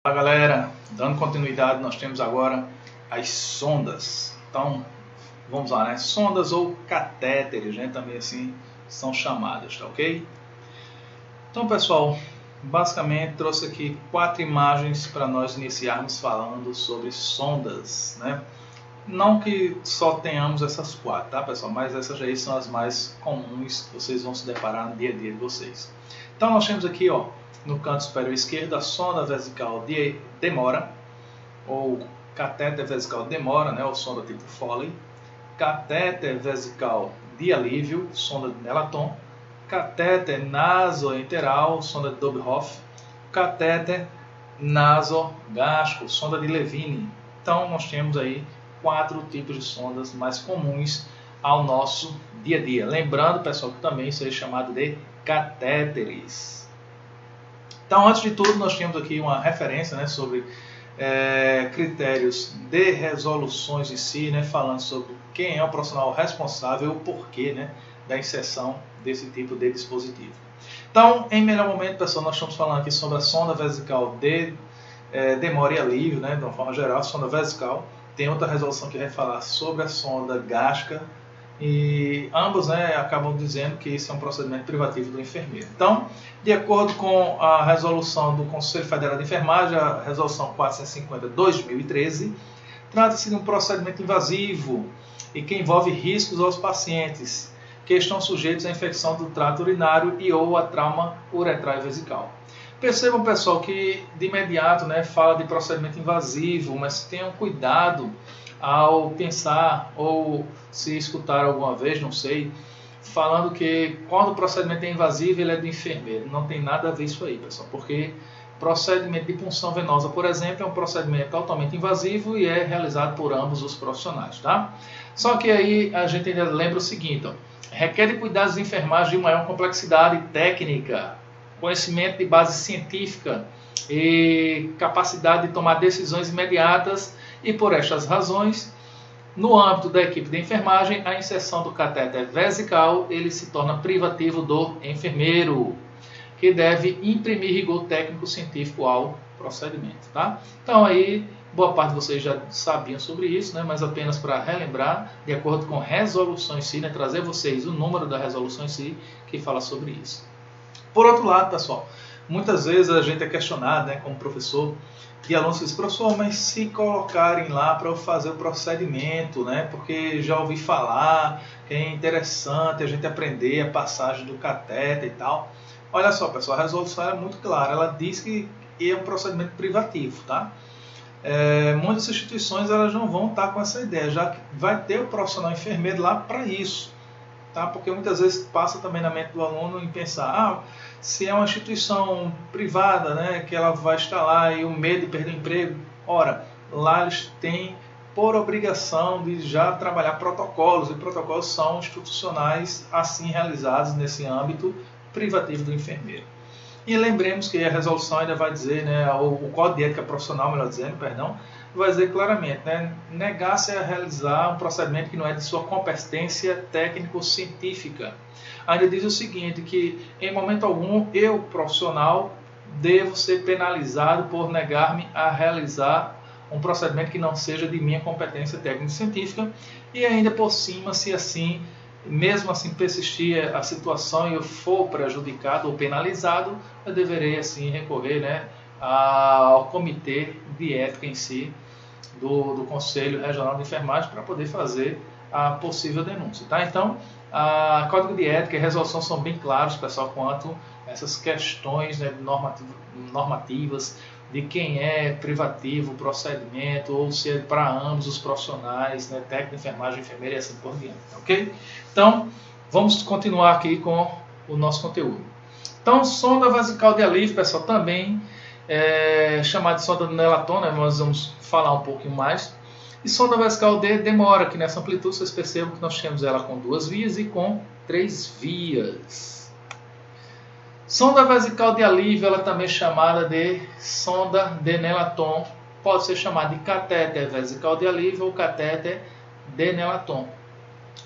Fala galera, dando continuidade, nós temos agora as sondas. Então, vamos lá, né? Sondas ou catéteres, né? Também assim são chamadas, tá ok? Então, pessoal, basicamente trouxe aqui 4 imagens para nós iniciarmos falando sobre sondas, né? Não que só tenhamos essas 4, tá, pessoal? Mas essas aí são as mais comuns que vocês vão se deparar no dia a dia de vocês. Então, nós temos aqui, ó, no canto superior esquerdo, a sonda vesical de Demora, ou catéter vesical Demora, né, ou sonda tipo Foley, catéter vesical de alívio, sonda de Nelaton, catéter nasoenteral, sonda de Dobhoff, catéter nasogástrico, sonda de Levine. Então, nós temos aí 4 tipos de sondas mais comuns ao nosso dia a dia. Lembrando, pessoal, que também isso é chamado de catéteres. Então, antes de tudo, nós temos aqui uma referência, né, sobre critérios de resoluções em si, né, falando sobre quem é o profissional responsável e o porquê, né, da inserção desse tipo de dispositivo. Então, em melhor momento, pessoal, nós estamos falando aqui sobre a sonda vesical de Demora e alívio, né, de uma forma geral, a sonda vesical. Tem outra resolução que vai falar sobre a sonda gástrica, e ambos, né, acabam dizendo que isso é um procedimento privativo do enfermeiro. Então, de acordo com a resolução do Conselho Federal de Enfermagem, a resolução 450/2013, trata-se de um procedimento invasivo e que envolve riscos aos pacientes que estão sujeitos à infecção do trato urinário e ou a trauma uretral e vesical. Percebam, pessoal, que de imediato, né, fala de procedimento invasivo, mas tenham cuidado ao pensar ou se escutar alguma vez, não sei, falando que quando o procedimento é invasivo, ele é do enfermeiro. Não tem nada a ver isso aí, pessoal, porque procedimento de punção venosa, por exemplo, é um procedimento totalmente invasivo e é realizado por ambos os profissionais, tá? Só que aí a gente ainda lembra o seguinte, ó, requer de cuidados de enfermagem de maior complexidade técnica, conhecimento de base científica e capacidade de tomar decisões imediatas, e por estas razões, no âmbito da equipe de enfermagem, a inserção do catéter vesical ele se torna privativo do enfermeiro, que deve imprimir rigor técnico-científico ao procedimento. Tá? Então aí, boa parte de vocês já sabiam sobre isso, né? Mas apenas para relembrar, de acordo com a resolução em si, né? Trazer vocês o número da resolução em si, que fala sobre isso. Por outro lado, pessoal, muitas vezes a gente é questionado, né, como professor, e alunos dizem, professor, mas se colocarem lá para eu fazer o procedimento, né, porque já ouvi falar que é interessante a gente aprender a passagem do catéter e tal. Olha só, pessoal, a resolução é muito clara, ela diz que é um procedimento privativo, tá? Muitas instituições elas não vão estar com essa ideia, já que vai ter o profissional enfermeiro lá para isso. Tá? Porque muitas vezes passa também na mente do aluno em pensar, se é uma instituição privada, né, que ela vai estar lá e o medo de perder o emprego, ora, lá eles têm por obrigação de já trabalhar protocolos, e protocolos são institucionais assim realizados nesse âmbito privativo do enfermeiro. E lembremos que a resolução ainda vai dizer, né, o Código de Ética Profissional, melhor dizendo, perdão, vai dizer claramente, né, negar-se a realizar um procedimento que não é de sua competência técnico-científica. Ainda diz o seguinte, que em momento algum eu, profissional, devo ser penalizado por negar-me a realizar um procedimento que não seja de minha competência técnico-científica, e ainda por cima, se assim, mesmo assim persistir a situação e eu for prejudicado ou penalizado, eu deverei assim recorrer, né, ao comitê de ética em si do Conselho Regional de Enfermagem para poder fazer a possível denúncia. Tá? Então, a Código de Ética e a resolução são bem claros, pessoal, quanto a essas questões, né, normativas de quem é privativo o procedimento ou se é para ambos os profissionais, né, técnico, enfermagem, enfermeira e assim por diante. Ok? Então, vamos continuar aqui com o nosso conteúdo. Então, sonda vesical de alívio, pessoal, também chamada de sonda de Nelaton, né, nós vamos falar um pouquinho mais. E sonda vesical de Demora, que nessa amplitude vocês percebam que nós temos ela com 2 vias e com 3 vias. Sonda vesical de alívio, ela também é chamada de sonda de Nelaton, pode ser chamada de catéter vesical de alívio ou catéter de Nelaton,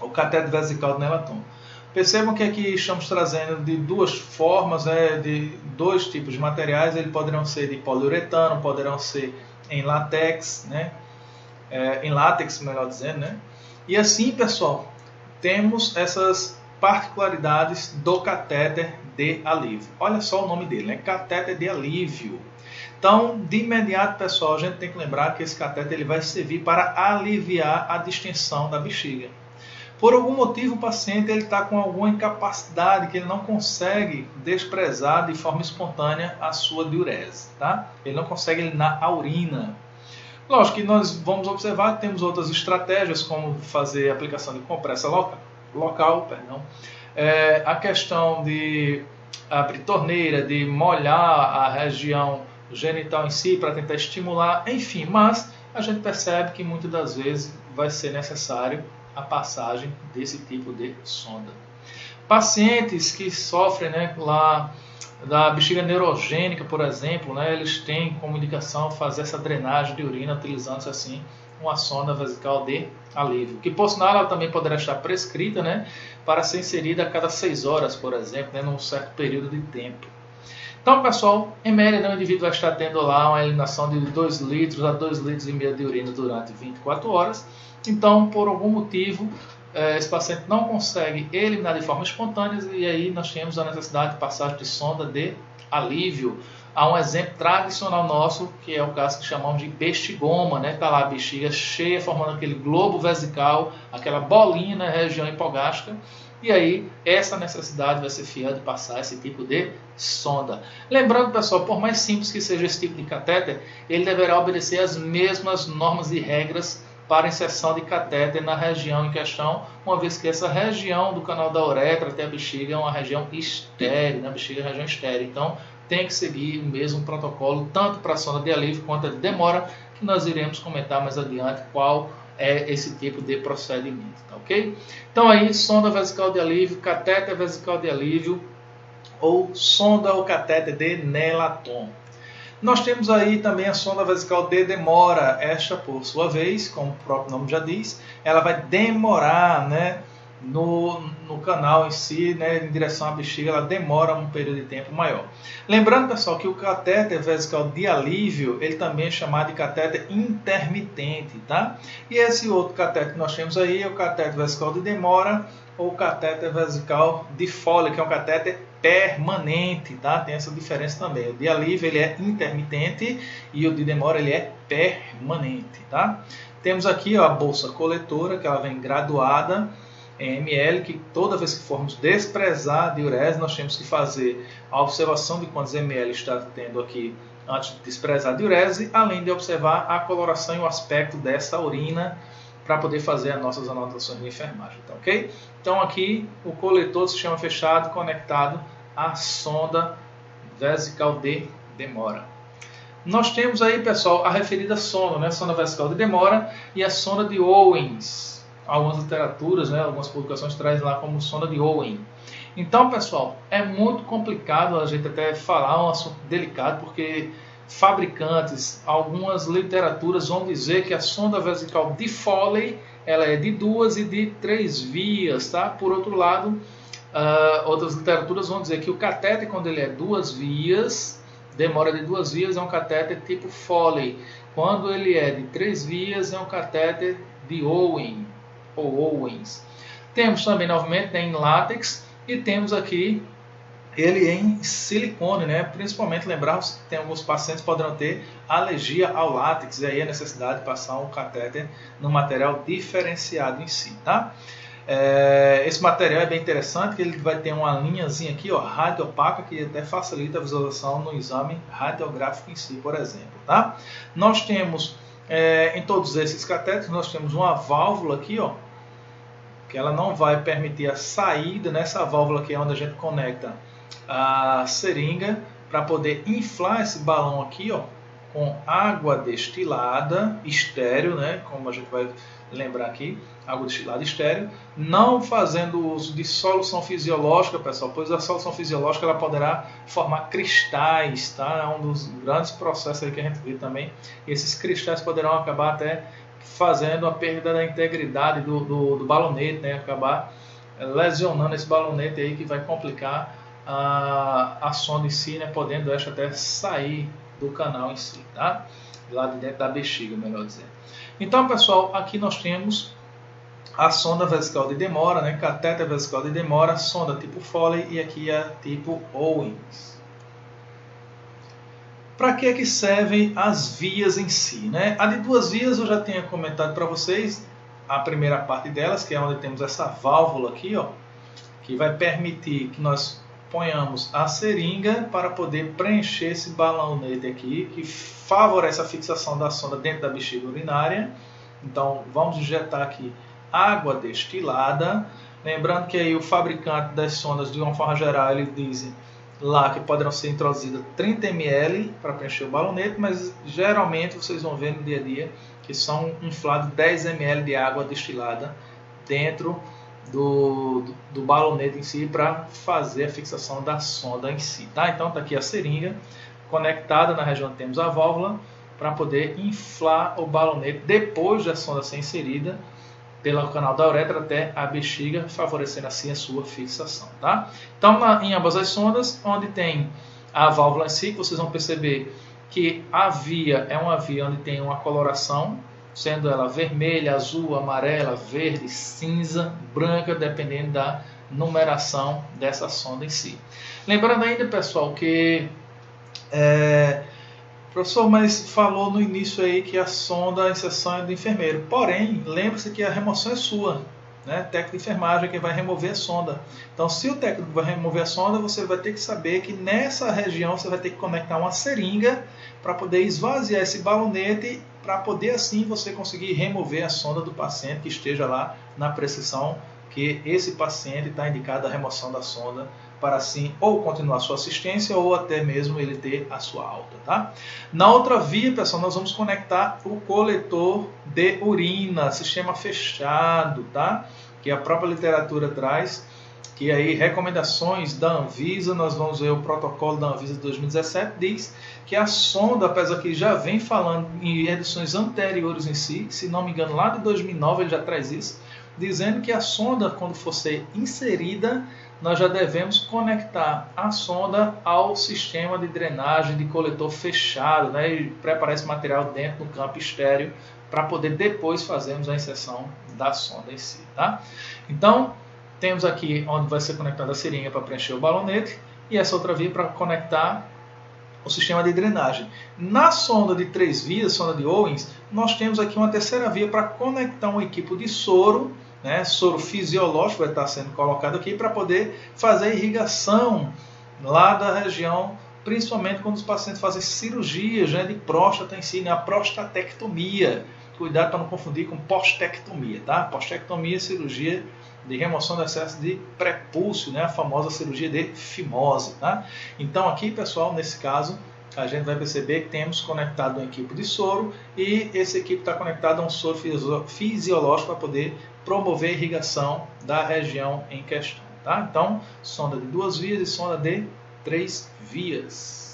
ou catéter vesical de Nelaton. Percebam que aqui estamos trazendo de duas formas, de dois tipos de materiais. Eles poderão ser de poliuretano, poderão ser em látex, né? Em látex, melhor dizendo, né? E assim, pessoal, temos essas particularidades do catéter de alívio. Olha só o nome dele, né? Catéter de alívio. Então, de imediato, pessoal, a gente tem que lembrar que esse catéter ele vai servir para aliviar a distensão da bexiga. Por algum motivo, o paciente está com alguma incapacidade que ele não consegue desprezar de forma espontânea a sua diurese. Tá? Ele não consegue eliminar a urina. Lógico que nós vamos observar que temos outras estratégias, como fazer a aplicação de compressa local, a questão de abrir torneira, de molhar a região genital em si para tentar estimular, enfim, mas a gente percebe que muitas das vezes vai ser necessário a passagem desse tipo de sonda. Pacientes que sofrem lá da bexiga neurogênica, por exemplo, eles têm como indicação fazer essa drenagem de urina utilizando-se assim uma sonda vesical de alívio, que por sinal ela também poderá estar prescrita para ser inserida a cada 6 horas, por exemplo, num certo período de tempo. Então, pessoal, em média, o indivíduo vai estar tendo lá uma eliminação de 2 litros a 2,5 litros de urina durante 24 horas. Então, por algum motivo, esse paciente não consegue eliminar de forma espontânea e aí nós temos a necessidade de passagem de sonda de alívio. Há um exemplo tradicional nosso, que é o caso que chamamos de bestigoma, Está lá a bexiga cheia, formando aquele globo vesical, aquela bolinha na região hipogástrica. E aí, essa necessidade vai ser fiel de passar esse tipo de sonda. Lembrando, pessoal, por mais simples que seja esse tipo de catéter, ele deverá obedecer as mesmas normas e regras para inserção de catéter na região em questão, uma vez que essa região do canal da uretra até a bexiga é uma região estéril, a bexiga é uma região estéril. Então, tem que seguir o mesmo protocolo, tanto para a sonda de alívio quanto a de demora, que nós iremos comentar mais adiante qual é esse tipo de procedimento, tá ok? Então aí, sonda vesical de alívio, catéter vesical de alívio ou sonda ou catéter de Nelaton. Nós temos aí também a sonda vesical de demora. Esta, por sua vez, como o próprio nome já diz, ela vai demorar, no canal em si, em direção à bexiga, ela demora um período de tempo maior. Lembrando, pessoal, que o catéter vesical de alívio, ele também é chamado de catéter intermitente, tá? E esse outro catéter que nós temos aí é o catéter vesical de demora ou catéter vesical de Foley, que é um catéter permanente, tá? Tem essa diferença também. O de alívio ele é intermitente e o de demora ele é permanente, tá? Temos aqui a bolsa coletora, que ela vem graduada em ml, que toda vez que formos desprezar a diurese, nós temos que fazer a observação de quantos ml está tendo aqui antes de desprezar a diurese, além de observar a coloração e o aspecto dessa urina para poder fazer as nossas anotações de enfermagem, tá ok? Então aqui o coletor do sistema fechado conectado à sonda vesical de demora. Nós temos aí, pessoal, a referida sonda, sonda vesical de demora e a sonda de Owens. Algumas literaturas, algumas publicações trazem lá como sonda de Owen. Então, pessoal, é muito complicado a gente até falar um assunto delicado, porque fabricantes, algumas literaturas vão dizer que a sonda vesical de Foley ela é de 2 e de 3 vias, tá? Por outro lado, outras literaturas vão dizer que o catéter, quando ele é 2 vias, demora de 2 vias, é um catéter tipo Foley. Quando ele é de 3 vias, é um catéter de Owen ou Owens. Temos também, novamente, em látex e temos aqui ele em silicone, Principalmente, lembrarmos que tem alguns pacientes que poderão ter alergia ao látex e aí a necessidade de passar um catéter no material diferenciado em si, tá? Esse material é bem interessante, que ele vai ter uma linhazinha aqui, radiopaca, que até facilita a visualização no exame radiográfico em si, por exemplo, tá? Nós temos, em todos esses catéteres, nós temos uma válvula aqui, que ela não vai permitir a saída. Nessa válvula aqui é onde a gente conecta a seringa para poder inflar esse balão aqui, com água destilada estéril, como a gente vai lembrar aqui, água destilada estéril, não fazendo uso de solução fisiológica, pessoal, pois a solução fisiológica ela poderá formar cristais, tá? É um dos grandes processos aí que a gente vê também. E esses cristais poderão acabar até fazendo a perda da integridade do balonete, acabar lesionando esse balonete aí, que vai complicar a sonda em si, né, podendo esta até sair do canal em si, tá? Lá de dentro da bexiga, melhor dizer. Então, pessoal, aqui nós temos a sonda vesical de Demora, né, catéter vesical de Demora, sonda tipo Foley e aqui a tipo Owens. Para que servem as vias em si, né? A de 2 vias eu já tinha comentado para vocês, a primeira parte delas, que é onde temos essa válvula aqui, ó, que vai permitir que nós ponhamos a seringa para poder preencher esse balonete aqui, que favorece a fixação da sonda dentro da bexiga urinária. Então, vamos injetar aqui água destilada. Lembrando que aí o fabricante das sondas, de uma forma geral, ele diz lá que poderão ser introduzidas 30 ml para preencher o balonete, mas geralmente vocês vão ver no dia a dia que são inflados 10 ml de água destilada dentro do balonete em si para fazer a fixação da sonda em si, tá? Então está aqui a seringa conectada na região onde temos a válvula para poder inflar o balonete depois da sonda ser inserida pelo canal da uretra até a bexiga, favorecendo assim a sua fixação, tá? Então, em ambas as sondas, onde tem a válvula em si, vocês vão perceber que a via é uma via onde tem uma coloração, sendo ela vermelha, azul, amarela, verde, cinza, branca, dependendo da numeração dessa sonda em si. Lembrando ainda, pessoal, que o professor mas falou no início aí que a sonda, a inserção é do enfermeiro. Porém, lembre-se que a remoção é sua, né? Técnico de enfermagem é quem vai remover a sonda. Então, se o técnico vai remover a sonda, você vai ter que saber que nessa região você vai ter que conectar uma seringa para poder esvaziar esse balonete, para poder assim você conseguir remover a sonda do paciente que esteja lá na prescrição que esse paciente está indicado a remoção da sonda, para assim ou continuar sua assistência ou até mesmo ele ter a sua alta, tá? Na outra via, pessoal, nós vamos conectar o coletor de urina, sistema fechado, tá? Que a própria literatura traz, que aí recomendações da Anvisa, nós vamos ver o protocolo da Anvisa de 2017, diz que a sonda, apesar que já vem falando em edições anteriores em si, se não me engano lá de 2009 ele já traz isso, dizendo que a sonda, quando for ser inserida, nós já devemos conectar a sonda ao sistema de drenagem de coletor fechado, né, e preparar esse material dentro do campo estéreo para poder depois fazermos a inserção da sonda em si, tá? Então, temos aqui onde vai ser conectada a seringa para preencher o balonete e essa outra via para conectar o sistema de drenagem. Na sonda de 3 vias, sonda de Owens, nós temos aqui uma terceira via para conectar um equipo de soro, né, soro fisiológico vai estar sendo colocado aqui para poder fazer a irrigação lá da região, principalmente quando os pacientes fazem cirurgias, né, de próstata em si, né, a prostatectomia. Cuidado para não confundir com postectomia, tá? Postectomia é cirurgia de remoção do excesso de prepúcio, né, a famosa cirurgia de fimose, tá? Então aqui, pessoal, nesse caso, a gente vai perceber que temos conectado um equipo de soro e esse equipo está conectado a um soro fisiológico para poder promover a irrigação da região em questão, tá? Então, sonda de 2 vias e sonda de 3 vias.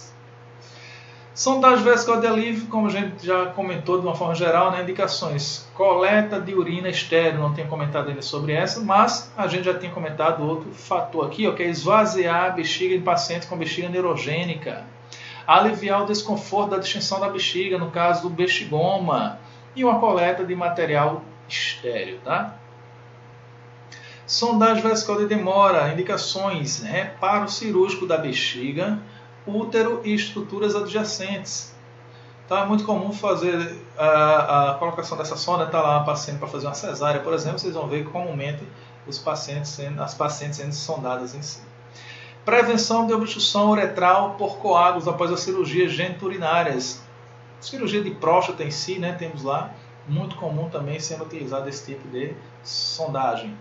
Sondagem vesical de alívio, como a gente já comentou de uma forma geral, né? Indicações: coleta de urina estéril, não tenho comentado ainda sobre essa, mas a gente já tinha comentado outro fator aqui, ó, que é esvaziar a bexiga em pacientes com bexiga neurogênica, aliviar o desconforto da distensão da bexiga, no caso do bexigoma, e uma coleta de material estéril, tá? Sondagem vesical de Demora, indicações: reparo cirúrgico da bexiga, útero e estruturas adjacentes. Então é muito comum fazer a colocação dessa sonda, está lá a paciente para fazer uma cesárea, por exemplo, vocês vão ver comumente as pacientes sendo sondadas em si. Prevenção de obstrução uretral por coágulos após a cirurgia geniturinárias. Cirurgia de próstata em si, né, temos lá, muito comum também sendo utilizado esse tipo de sondagem.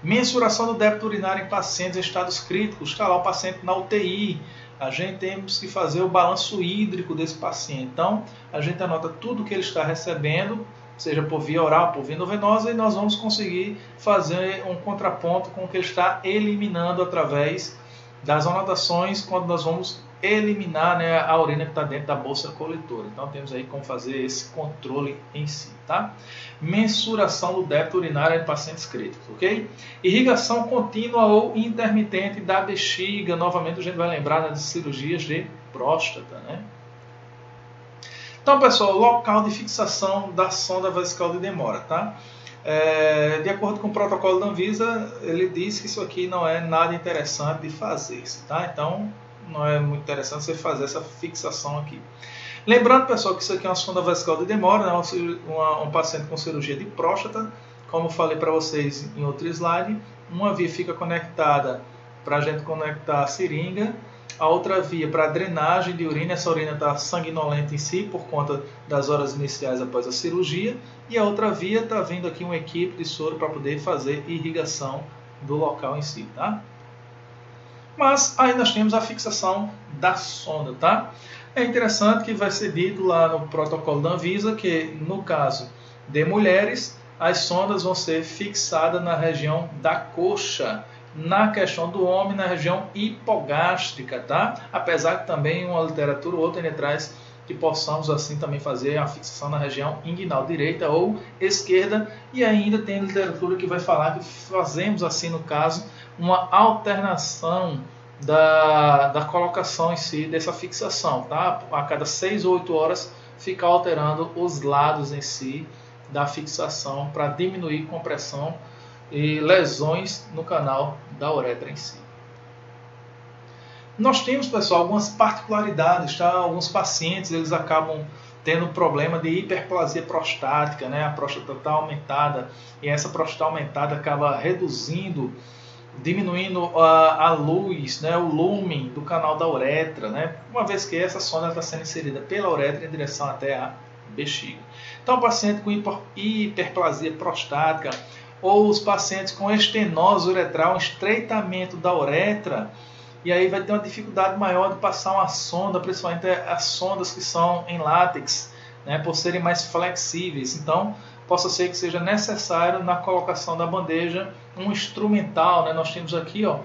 Mensuração do débito urinário em pacientes em estados críticos. Está lá o paciente na UTI. A gente temos que fazer o balanço hídrico desse paciente. Então, a gente anota tudo que ele está recebendo, seja por via oral, por via endovenosa, e nós vamos conseguir fazer um contraponto com o que ele está eliminando através das anotações, quando nós vamos eliminar, né, a urina que está dentro da bolsa coletora. Então temos aí como fazer esse controle em si, tá? Mensuração do débito urinário em pacientes críticos, ok? Irrigação contínua ou intermitente da bexiga. Novamente a gente vai lembrar das cirurgias de próstata, né? Então, pessoal, local de fixação da sonda vesical de demora, tá? De acordo com o protocolo da Anvisa, ele diz que isso aqui não é nada interessante de fazer, tá? Então, não é muito interessante você fazer essa fixação aqui. Lembrando, pessoal, que isso aqui é uma sonda vesical de demora, né? Um paciente com cirurgia de próstata, como eu falei para vocês em outro slide, uma via fica conectada para a gente conectar a seringa, a outra via para drenagem de urina, essa urina está sanguinolenta em si por conta das horas iniciais após a cirurgia, e a outra via está vindo aqui uma equipe de soro para poder fazer irrigação do local em si, tá? Mas aí nós temos a fixação da sonda, tá? É interessante que vai ser dito lá no protocolo da Anvisa que, no caso de mulheres, as sondas vão ser fixadas na região da coxa. Na questão do homem, na região hipogástrica, tá? Apesar que também uma literatura ou outra traz que possamos assim também fazer a fixação na região inguinal direita ou esquerda, e ainda tem literatura que vai falar que fazemos assim no caso uma alternação da colocação em si dessa fixação, tá? A cada 6 ou 8 horas ficar alterando os lados em si da fixação para diminuir compressão e lesões no canal da uretra em si. Nós temos, pessoal, algumas particularidades, tá? Alguns pacientes eles acabam tendo problema de hiperplasia prostática, né? A próstata está aumentada e essa próstata aumentada acaba diminuindo a luz, né? O lumen do canal da uretra, né? Uma vez que essa sonda está sendo inserida pela uretra em direção até a bexiga. Então, o paciente com hiperplasia prostática ou os pacientes com estenose uretral, um estreitamento da uretra, e aí vai ter uma dificuldade maior de passar uma sonda, principalmente as sondas que são em látex, né, por serem mais flexíveis. Então, possa ser que seja necessário na colocação da bandeja um instrumental, né? Nós temos aqui ó,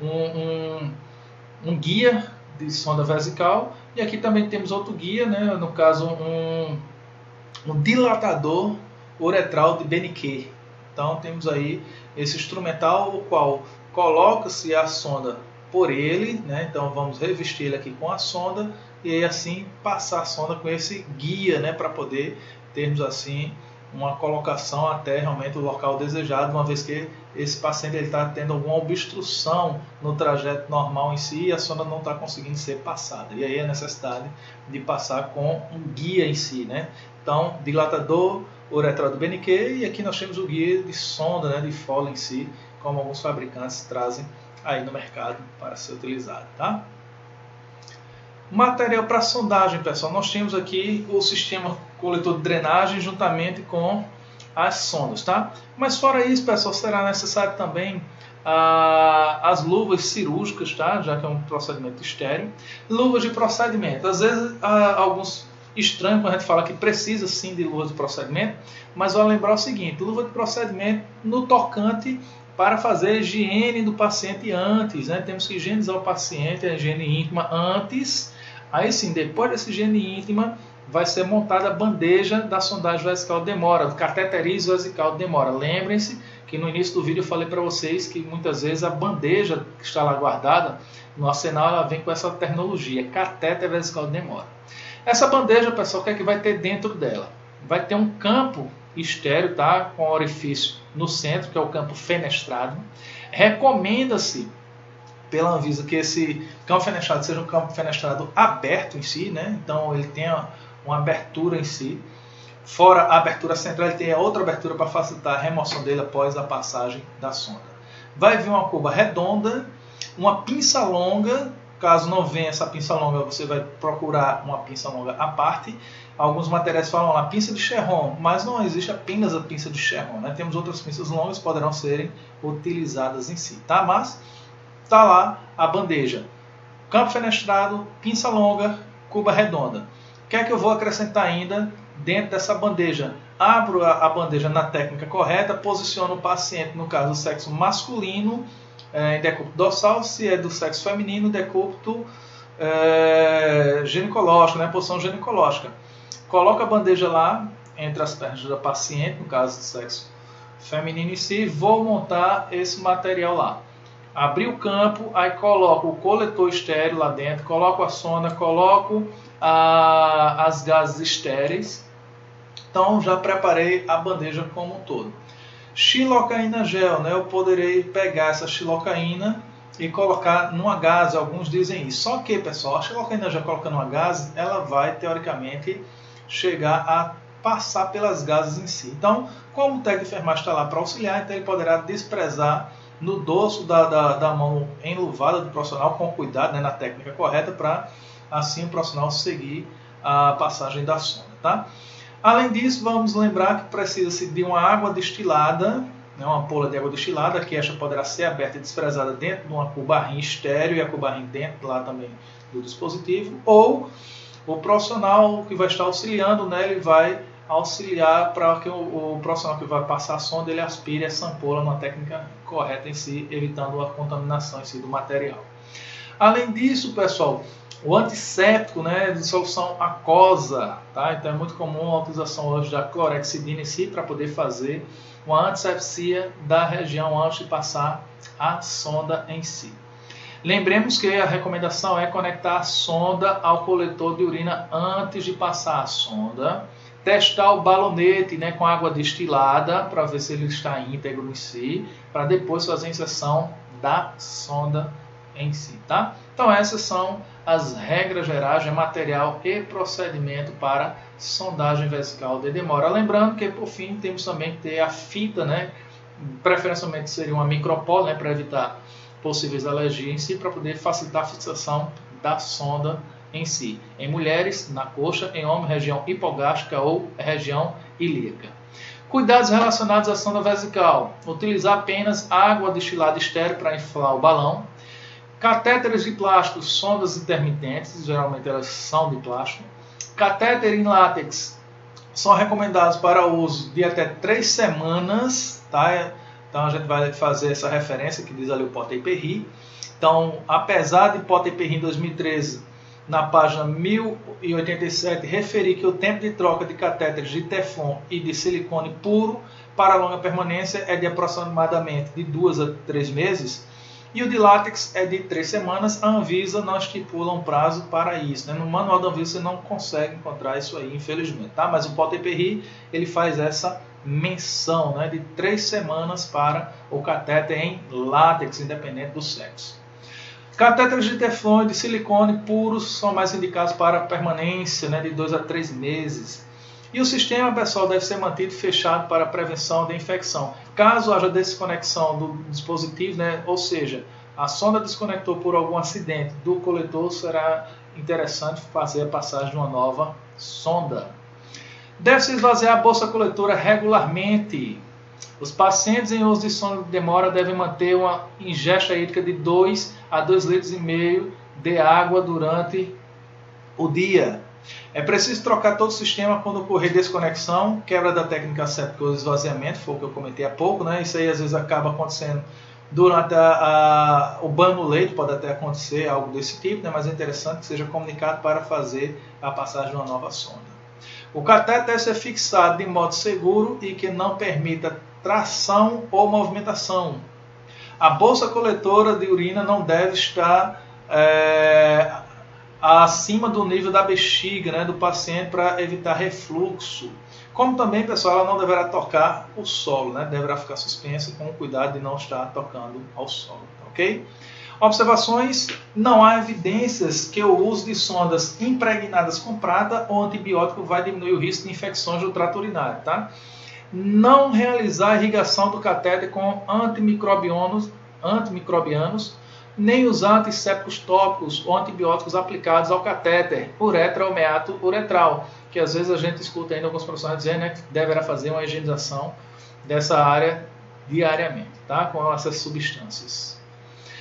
um guia de sonda vesical, e aqui também temos outro guia, né? No caso um dilatador uretral de Benneke. Então temos aí esse instrumental, o qual coloca-se a sonda por ele, né? Então vamos revestir ele aqui com a sonda e assim passar a sonda com esse guia, né? Para poder termos assim uma colocação até realmente o local desejado, uma vez que esse paciente está tendo alguma obstrução no trajeto normal em si e a sonda não está conseguindo ser passada. E aí a necessidade de passar com um guia em si, né? Então, dilatador uretral do Benneke, e aqui nós temos o guia de sonda, né, de Foley em si, como alguns fabricantes trazem aí no mercado para ser utilizado, tá? Material para sondagem, pessoal. Nós temos aqui o sistema coletor de drenagem juntamente com as sondas, tá? Mas fora isso, pessoal, será necessário também as luvas cirúrgicas, tá? Já que é um procedimento estéril. Luvas de procedimento. Às vezes, alguns estranhos quando a gente fala que precisa sim de luvas de procedimento, mas vale lembrar o seguinte: luva de procedimento no tocante para fazer a higiene do paciente antes, né? Temos que higienizar o paciente, a higiene íntima antes. Aí sim, depois dessa higiene íntima, vai ser montada a bandeja da sondagem vesical de demora, do cateterismo vesical de demora. Lembrem-se que no início do vídeo eu falei para vocês que muitas vezes a bandeja que está lá guardada no arsenal, ela vem com essa terminologia, catéter vesical de demora. Essa bandeja, pessoal, o que é que vai ter dentro dela? Vai ter um campo estéreo, tá? Com orifício no centro, que é o campo fenestrado. Recomenda-se pela Anvisa que esse campo fenestrado seja um campo fenestrado aberto em si, né? Então ele tenha uma abertura em si. Fora a abertura central, ele tem outra abertura para facilitar a remoção dele após a passagem da sonda. Vai vir uma cuba redonda, uma pinça longa. Caso não venha essa pinça longa, você vai procurar uma pinça longa à parte. Alguns materiais falam lá pinça de Cherron, mas não existe apenas a pinça de Cherron, né? Temos outras pinças longas que poderão serem utilizadas em si, tá? Mas tá lá a bandeja. Campo fenestrado, pinça longa, cuba redonda. O que é que eu vou acrescentar ainda dentro dessa bandeja? Abro a bandeja na técnica correta, posiciono o paciente, no caso do sexo masculino, em decúbito dorsal, se é do sexo feminino, decúbito ginecológica, né, posição ginecológica. Coloca a bandeja lá entre as pernas da paciente, no caso do sexo feminino em si, vou montar esse material lá. Abri o campo, aí coloco o coletor estéreo lá dentro, coloco a sonda, coloco as gases estéreis. Então já preparei a bandeja como um todo. Xilocaína gel, né? Eu poderei pegar essa xilocaína e colocar numa gase, alguns dizem isso. Só que, pessoal, a xilocaína gel colocando numa gase, ela vai, teoricamente, chegar a passar pelas gases em si. Então, como o técnico de enfermagem está lá para auxiliar, então ele poderá desprezar no dorso da mão enluvada do profissional com cuidado, né, na técnica correta, para assim o profissional seguir a passagem da sonda, tá? Além disso, vamos lembrar que precisa-se de uma água destilada, né, uma ampola de água destilada, que esta poderá ser aberta e desprezada dentro de uma cubarrinha estéreo e a cubarrinha dentro lá também do dispositivo, ou o profissional que vai estar auxiliando, né, ele vai auxiliar para que o profissional que vai passar a sonda ele aspire essa ampola numa técnica correta em si, evitando a contaminação em si do material. Além disso, pessoal, o antisséptico, né, de solução aquosa, tá? Então é muito comum a utilização hoje da clorexidina em si para poder fazer uma antisepsia da região antes de passar a sonda em si. Lembremos que a recomendação é conectar a sonda ao coletor de urina antes de passar a sonda. Testar o balonete, né, com água destilada para ver se ele está íntegro em si, para depois fazer a inserção da sonda em si, tá? Então essas são as regras gerais de material e procedimento para sondagem vesical de demora. Lembrando que por fim temos também que ter a fita, né, preferencialmente seria uma micropol, né, para evitar possíveis alergias em si, para poder facilitar a fixação da sonda em si. Em mulheres, na coxa, em homens, região hipogástrica ou região ilíaca. Cuidados relacionados à sonda vesical. Utilizar apenas água destilada estéril para inflar o balão. Catéteres de plástico, sondas intermitentes, geralmente elas são de plástico. Catéter em látex são recomendados para uso de até 3 semanas, tá? Então a gente vai fazer essa referência que diz ali o Potter e Perry. Então, apesar de Potter e Perry em 2013, na página 1087, referir que o tempo de troca de catéteres de teflon e de silicone puro para longa permanência é de aproximadamente de 2 a 3 meses, e o de látex é de 3 semanas. A Anvisa não estipula um prazo para isso, né? No manual da Anvisa você não consegue encontrar isso aí, infelizmente, tá? Mas o Potter e Perry, ele faz essa menção, né, de 3 semanas para o catéter em látex, independente do sexo. Catéteres de teflon e de silicone puros são mais indicados para permanência, né, de 2 a 3 meses. E o sistema, pessoal, deve ser mantido fechado para prevenção de infecção. Caso haja desconexão do dispositivo, né, ou seja, a sonda desconectou por algum acidente do coletor, será interessante fazer a passagem de uma nova sonda. Deve-se esvaziar a bolsa coletora regularmente. Os pacientes em uso de sonda de demora devem manter uma ingesta hídrica de 2 a 2,5 litros de água durante o dia. É preciso trocar todo o sistema quando ocorrer desconexão, quebra da técnica séptica ou esvaziamento, foi o que eu comentei há pouco, né? Isso aí às vezes acaba acontecendo durante o banho no leito, pode até acontecer algo desse tipo, né? Mas é interessante que seja comunicado para fazer a passagem de uma nova sonda. O catéter deve ser fixado de modo seguro e que não permita tração ou movimentação. A bolsa coletora de urina não deve estar acima do nível da bexiga, né, do paciente, para evitar refluxo. Como também, pessoal, ela não deverá tocar o solo, né, deverá ficar suspensa com o cuidado de não estar tocando ao solo, ok? Observações: não há evidências que o uso de sondas impregnadas com prata ou antibiótico vai diminuir o risco de infecções do trato urinário, tá? Não realizar a irrigação do catéter com antimicrobianos, nem usar antissépticos tópicos ou antibióticos aplicados ao catéter, uretra ou meato uretral, que às vezes a gente escuta ainda alguns profissionais dizendo, né, que deverá fazer uma higienização dessa área diariamente, tá? Com essas substâncias.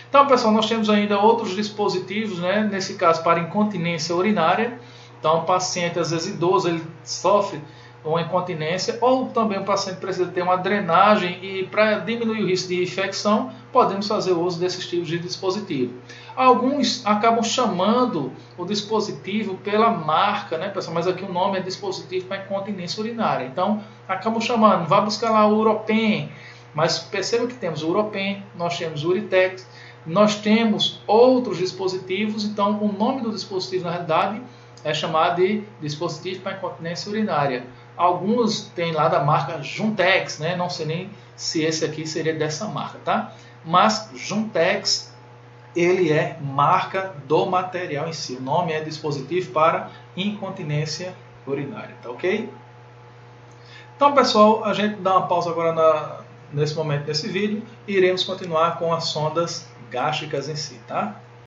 Então, pessoal, nós temos ainda outros dispositivos, né, nesse caso para incontinência urinária. Então, o paciente, às vezes idoso, ele sofre uma incontinência, ou também o paciente precisa ter uma drenagem e para diminuir o risco de infecção, podemos fazer uso desses tipos de dispositivo. Alguns acabam chamando o dispositivo pela marca, né, pessoal? Mas aqui o nome é dispositivo para incontinência urinária. Então, acabam chamando, vá buscar lá o Uropen, mas perceba que temos o Uropen, nós temos o Uritex, nós temos outros dispositivos, então o nome do dispositivo na realidade é chamado de dispositivo para incontinência urinária. Alguns têm lá da marca Juntex, né? Não sei nem se esse aqui seria dessa marca, tá? Mas Juntex, ele é marca do material em si. O nome é dispositivo para incontinência urinária, tá ok? Então, pessoal, a gente dá uma pausa agora nesse momento desse vídeo e iremos continuar com as sondas gástricas em si, tá?